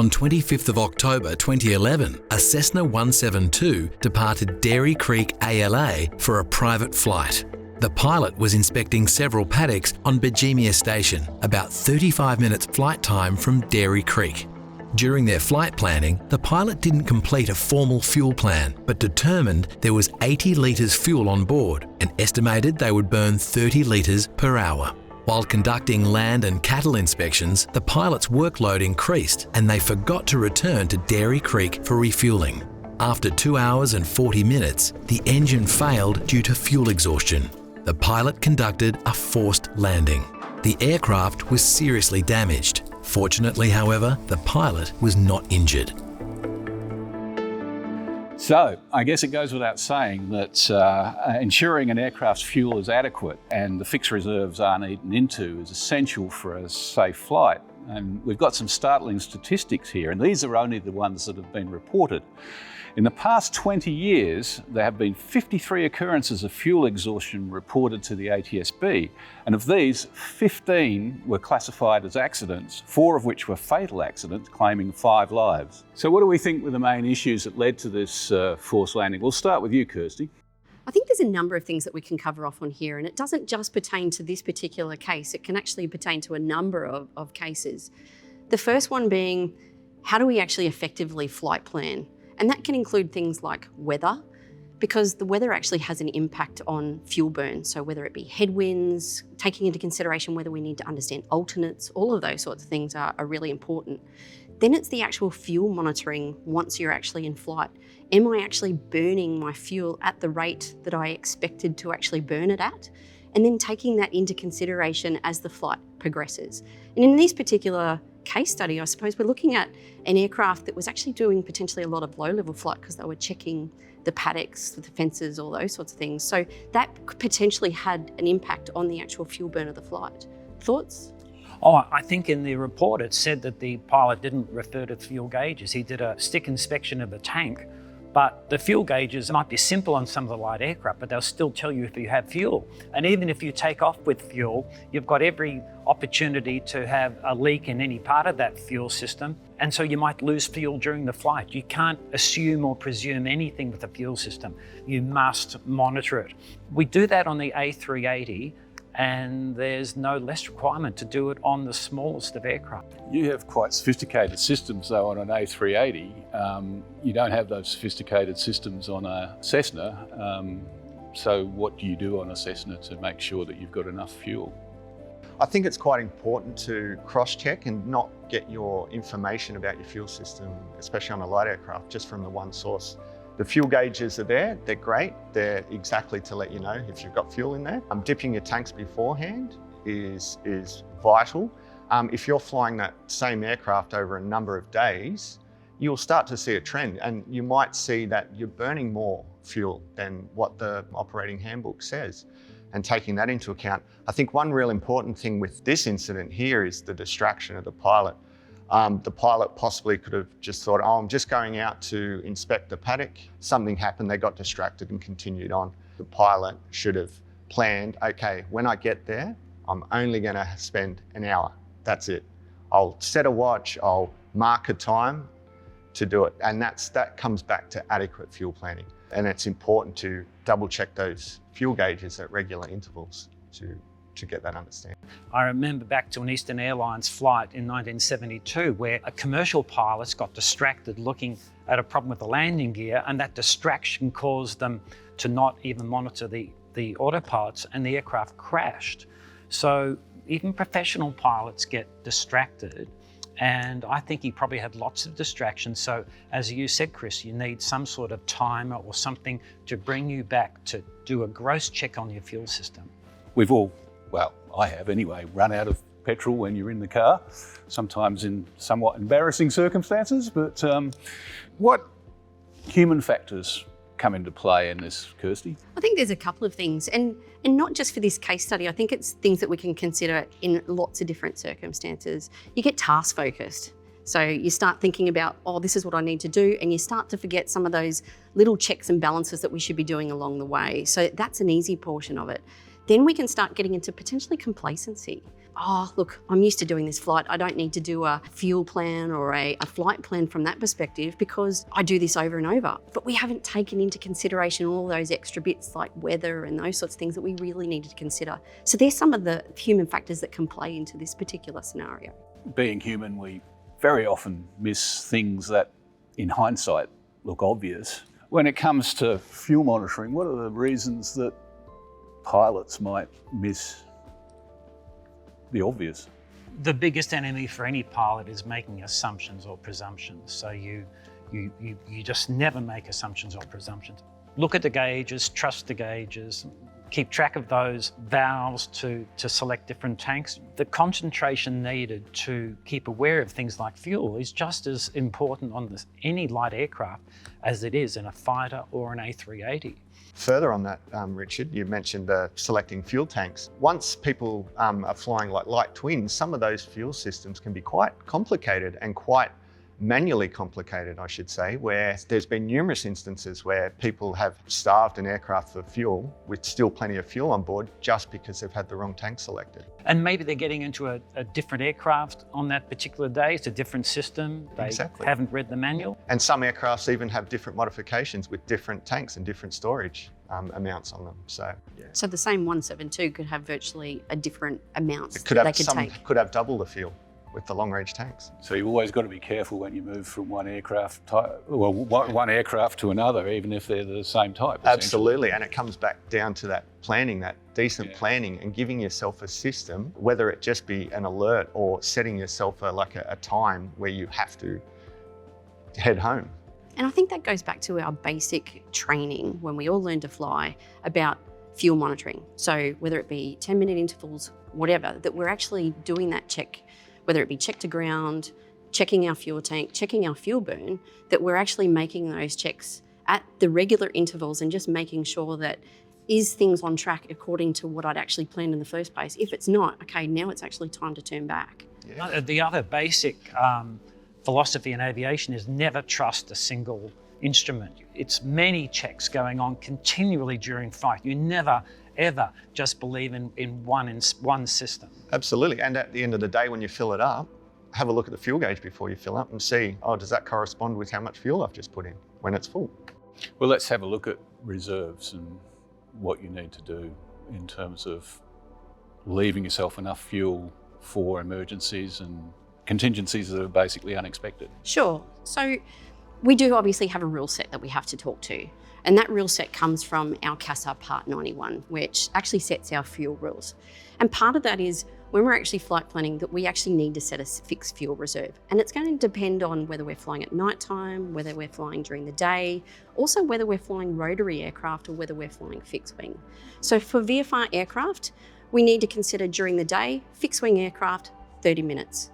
On 25th of October 2011, a Cessna 172 departed Dairy Creek ALA for a private flight. The pilot was inspecting several paddocks on Bergemia Station, about 35 minutes flight time from Dairy Creek. During their flight planning, the pilot didn't complete a formal fuel plan, but determined there was 80 litres fuel on board and estimated they would burn 30 litres per hour. While conducting land and cattle inspections, the pilot's workload increased and they forgot to return to Dairy Creek for refuelling. After 2 hours and 40 minutes, the engine failed due to fuel exhaustion. The pilot conducted a forced landing. The aircraft was seriously damaged. Fortunately, however, the pilot was not injured. So, I guess it goes without saying that ensuring an aircraft's fuel is adequate and the fixed reserves aren't eaten into is essential for a safe flight. And we've got some startling statistics here, and these are only the ones that have been reported. In the past 20 years, there have been 53 occurrences of fuel exhaustion reported to the ATSB, and of these, 15 were classified as accidents, 4 of which were fatal accidents, claiming 5 lives. So what do we think were the main issues that led to this forced landing? We'll start with you, Kirsty. I think there's a number of things that we can cover off on here, and it doesn't just pertain to this particular case, it can actually pertain to a number of cases. The first one being, how do we actually effectively flight plan? And that can include things like weather, because the weather actually has an impact on fuel burn. So whether it be headwinds, taking into consideration whether we need to understand alternates, all of those sorts of things are really important. Then it's the actual fuel monitoring once you're actually in flight. Am I actually burning my fuel at the rate that I expected to actually burn it at? And then taking that into consideration as the flight progresses. And in this particular case study, I suppose we're looking at an aircraft that was actually doing potentially a lot of low-level flight because they were checking the paddocks, the fences, all those sorts of things. So that potentially had an impact on the actual fuel burn of the flight. Thoughts? Oh, I think in the report it said that the pilot didn't refer to fuel gauges. He did a stick inspection of the tank, but the fuel gauges might be simple on some of the light aircraft, but they'll still tell you if you have fuel. And even if you take off with fuel, you've got every opportunity to have a leak in any part of that fuel system. And so you might lose fuel during the flight. You can't assume or presume anything with the fuel system. You must monitor it. We do that on the A380, and there's no less requirement to do it on the smallest of aircraft. You have quite sophisticated systems though on an A380. You don't have those sophisticated systems on a Cessna. So what do you do on a Cessna to make sure that you've got enough fuel? I think it's quite important to cross-check and not get your information about your fuel system, especially on a light aircraft, just from the one source. The fuel gauges are there, they're great. They're exactly to let you know if you've got fuel in there. Dipping your tanks beforehand is vital. If you're flying that same aircraft over a number of days, you'll start to see a trend, and you might see that you're burning more fuel than what the operating handbook says. And taking that into account, I think one real important thing with this incident here is the distraction of the pilot. The pilot possibly could have just thought, oh, I'm just going out to inspect the paddock. Something happened, they got distracted and continued on. The pilot should have planned, okay, when I get there, I'm only gonna spend an hour, that's it. I'll set a watch, I'll mark a time to do it. And that comes back to adequate fuel planning. And it's important to double check those fuel gauges at regular intervals to get that understanding. I remember back to an Eastern Airlines flight in 1972 where a commercial pilot got distracted looking at a problem with the landing gear, and that distraction caused them to not even monitor the autopilots, and the aircraft crashed. So even professional pilots get distracted, and I think he probably had lots of distractions. So as you said, Chris, you need some sort of timer or something to bring you back to do a gross check on your fuel system. We've all, well, I have anyway, run out of petrol when you're in the car, sometimes in somewhat embarrassing circumstances, but what human factors come into play in this, Kirsty? I think there's a couple of things, and not just for this case study. I think it's things that we can consider in lots of different circumstances. You get task focused. So you start thinking about, oh, this is what I need to do, and you start to forget some of those little checks and balances that we should be doing along the way. So that's an easy portion of it. Then we can start getting into potentially complacency. oh, look, I'm used to doing this flight. I don't need to do a fuel plan or a flight plan from that perspective because I do this over and over. But we haven't taken into consideration all those extra bits like weather and those sorts of things that we really needed to consider. So there's some of the human factors that can play into this particular scenario. Being human, we very often miss things that in hindsight look obvious. When it comes to fuel monitoring, what are the reasons that pilots might miss the obvious? The biggest enemy for any pilot is making assumptions or presumptions. So you just never make assumptions or presumptions. Look at the gauges, trust the gauges, keep track of those valves to select different tanks. The concentration needed to keep aware of things like fuel is just as important on any light aircraft as it is in a fighter or an A380. Further on that, Richard, you mentioned selecting fuel tanks. Once people are flying like light twins, some of those fuel systems can be quite complicated and quite manually complicated, I should say, where there's been numerous instances where people have starved an aircraft for fuel with still plenty of fuel on board just because they've had the wrong tank selected. And maybe they're getting into a different aircraft on that particular day. It's a different system. They haven't read the manual. And some aircrafts even have different modifications with different tanks and different storage amounts on them. So the same 172 could have virtually a different amounts it could have, they could take. Some could have double the fuel with the long-range tanks. So you've always got to be careful when you move from one aircraft to another, even if they're the same type. Absolutely, and it comes back down to that planning, that decent planning, and giving yourself a system, whether it just be an alert or setting yourself a time where you have to head home. And I think that goes back to our basic training when we all learn to fly about fuel monitoring. So whether it be 10-minute intervals, whatever, that we're actually doing that check, whether it be check to ground, checking our fuel tank, checking our fuel burn, that we're actually making those checks at the regular intervals and just making sure that is things on track according to what I'd actually planned in the first place. If it's not, okay, now it's actually time to turn back. Yeah. The other basic philosophy in aviation is never trust a single instrument. It's many checks going on continually during flight. You never, ever just believe in one system. Absolutely, and at the end of the day when you fill it up, have a look at the fuel gauge before you fill up and see, oh, does that correspond with how much fuel I've just put in when it's full? Well, let's have a look at reserves and what you need to do in terms of leaving yourself enough fuel for emergencies and contingencies that are basically unexpected. Sure. So we do obviously have a rule set that we have to talk to. And that rule set comes from our CASA Part 91, which actually sets our fuel rules. And part of that is when we're actually flight planning that we actually need to set a fixed fuel reserve. And it's going to depend on whether we're flying at night time, whether we're flying during the day, also whether we're flying rotary aircraft or whether we're flying fixed wing. So for VFR aircraft, we need to consider during the day, fixed wing aircraft, 30 minutes.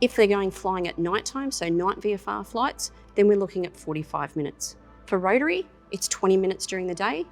If they're flying at night time, so night VFR flights, then we're looking at 45 minutes. For rotary, it's 20 minutes during the day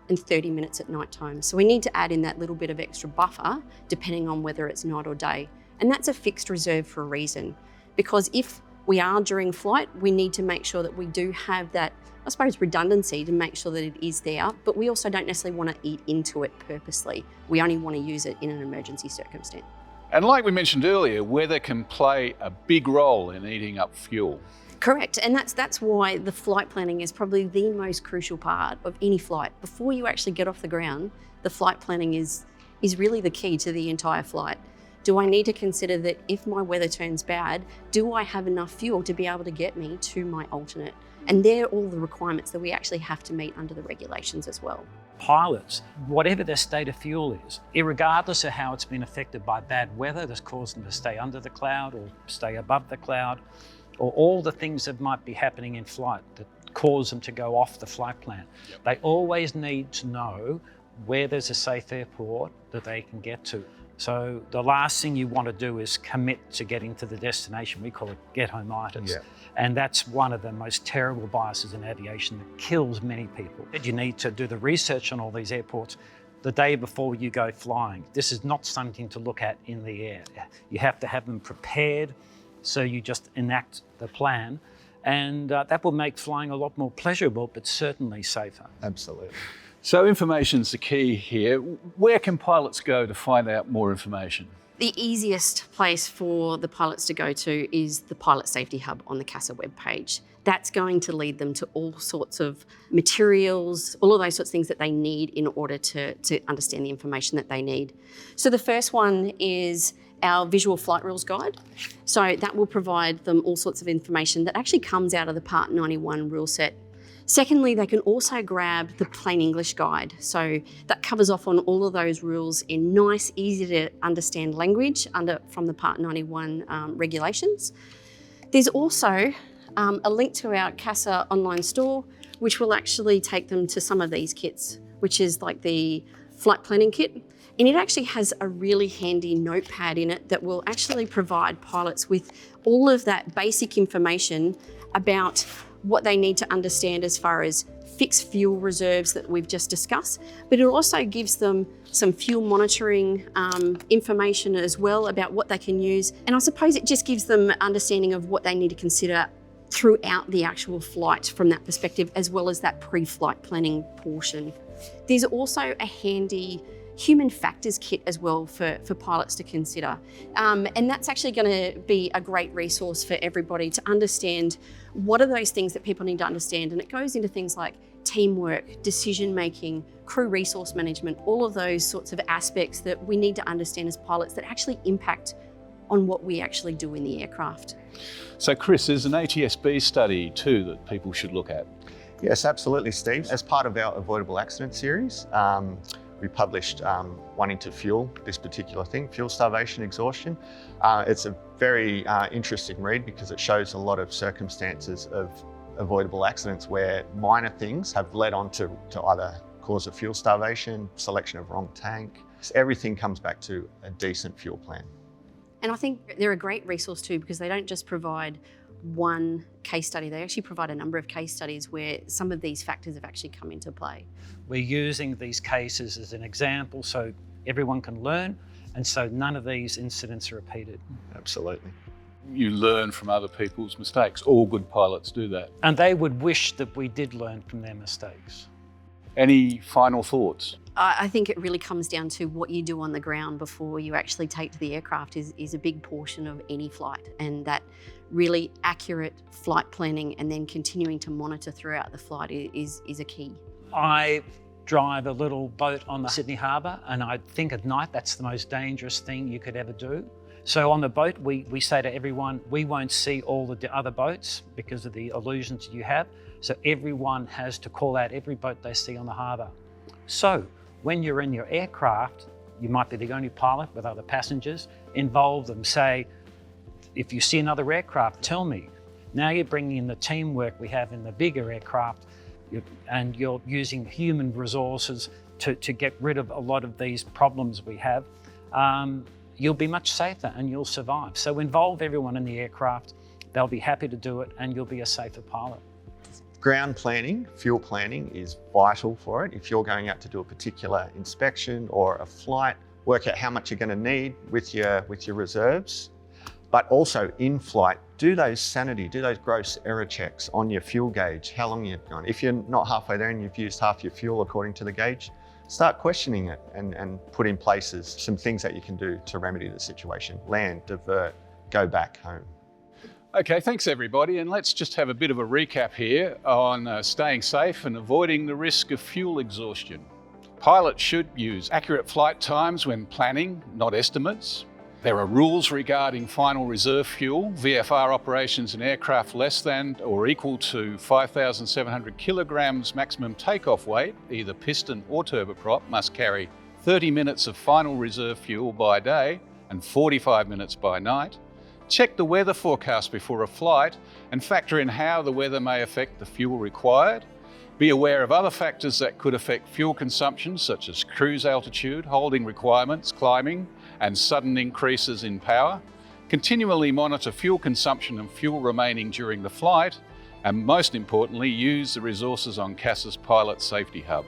and 30 minutes at night time. So we need to add in that little bit of extra buffer depending on whether it's night or day. And that's a fixed reserve for a reason, because if we are during flight, we need to make sure that we do have that, I suppose, redundancy to make sure that it is there, but we also don't necessarily want to eat into it purposely. We only want to use it in an emergency circumstance. And like we mentioned earlier, weather can play a big role in eating up fuel. Correct, and that's why the flight planning is probably the most crucial part of any flight. Before you actually get off the ground, the flight planning is really the key to the entire flight. Do I need to consider that if my weather turns bad, do I have enough fuel to be able to get me to my alternate? And they're all the requirements that we actually have to meet under the regulations as well. Pilots, whatever their state of fuel is, irregardless of how it's been affected by bad weather that's caused them to stay under the cloud or stay above the cloud, or all the things that might be happening in flight that cause them to go off the flight plan. Yep. They always need to know where there's a safe airport that they can get to. So the last thing you want to do is commit to getting to the destination. We call it get-home-itis. Yeah. And that's one of the most terrible biases in aviation that kills many people. You need to do the research on all these airports the day before you go flying. This is not something to look at in the air. You have to have them prepared, so you just enact the plan, and that will make flying a lot more pleasurable, but certainly safer. Absolutely. So information's the key here. Where can pilots go to find out more information? The easiest place for the pilots to go to is the Pilot Safety Hub on the CASA webpage. That's going to lead them to all sorts of materials, all of those sorts of things that they need in order to understand the information that they need. So the first one is our visual flight rules guide. So that will provide them all sorts of information that actually comes out of the Part 91 rule set. Secondly, they can also grab the plain English guide. So that covers off on all of those rules in nice, easy to understand language from the Part 91 regulations. There's also a link to our CASA online store, which will actually take them to some of these kits, which is like the flight planning kit. And it actually has a really handy notepad in it that will actually provide pilots with all of that basic information about what they need to understand as far as fixed fuel reserves that we've just discussed, but it also gives them some fuel monitoring information as well about what they can use. And I suppose it just gives them an understanding of what they need to consider throughout the actual flight from that perspective, as well as that pre-flight planning portion. There's also a handy human factors kit as well for pilots to consider. And that's actually going to be a great resource for everybody to understand what are those things that people need to understand. And it goes into things like teamwork, decision-making, crew resource management, all of those sorts of aspects that we need to understand as pilots that actually impact on what we actually do in the aircraft. So Chris, there's an ATSB study too that people should look at. Yes, absolutely, Steve. As part of our avoidable accident series, we published One into Fuel, this particular thing, fuel starvation, exhaustion. It's a very interesting read because it shows a lot of circumstances of avoidable accidents where minor things have led on to either cause of fuel starvation, selection of wrong tank. So everything comes back to a decent fuel plan. And I think they're a great resource too, because they don't just provide one case study, they actually provide a number of case studies where some of these factors have actually come into play. We're using these cases as an example so everyone can learn, and so none of these incidents are repeated. Absolutely. You learn from other people's mistakes. All good pilots do that. And they would wish that we did learn from their mistakes. Any final thoughts? I think it really comes down to what you do on the ground before you actually take to the aircraft is a big portion of any flight, and that really accurate flight planning and then continuing to monitor throughout the flight is a key. I drive a little boat on the Sydney Harbour, and I think at night that's the most dangerous thing you could ever do. So on the boat, we say to everyone, we won't see all the other boats because of the illusions you have. So everyone has to call out every boat they see on the harbour. So when you're in your aircraft, you might be the only pilot with other passengers, involve them, say, if you see another aircraft, tell me. Now you're bringing in the teamwork we have in the bigger aircraft, and you're using human resources to get rid of a lot of these problems we have. You'll be much safer and you'll survive. So involve everyone in the aircraft, they'll be happy to do it, and you'll be a safer pilot. Ground planning, fuel planning is vital for it. If you're going out to do a particular inspection or a flight, work out how much you're going to need with your reserves. But also in flight, do those gross error checks on your fuel gauge, how long you've gone. If you're not halfway there and you've used half your fuel according to the gauge, start questioning it and put in places some things that you can do to remedy the situation. Land, divert, go back home. Okay, thanks everybody, and let's just have a bit of a recap here on staying safe and avoiding the risk of fuel exhaustion. Pilots should use accurate flight times when planning, not estimates. There are rules regarding final reserve fuel. VFR operations in aircraft less than or equal to 5,700 kilograms maximum takeoff weight, either piston or turboprop, must carry 30 minutes of final reserve fuel by day and 45 minutes by night. Check the weather forecast before a flight and factor in how the weather may affect the fuel required. Be aware of other factors that could affect fuel consumption, such as cruise altitude, holding requirements, climbing, and sudden increases in power. Continually monitor fuel consumption and fuel remaining during the flight. And most importantly, use the resources on CASA's Pilot Safety Hub.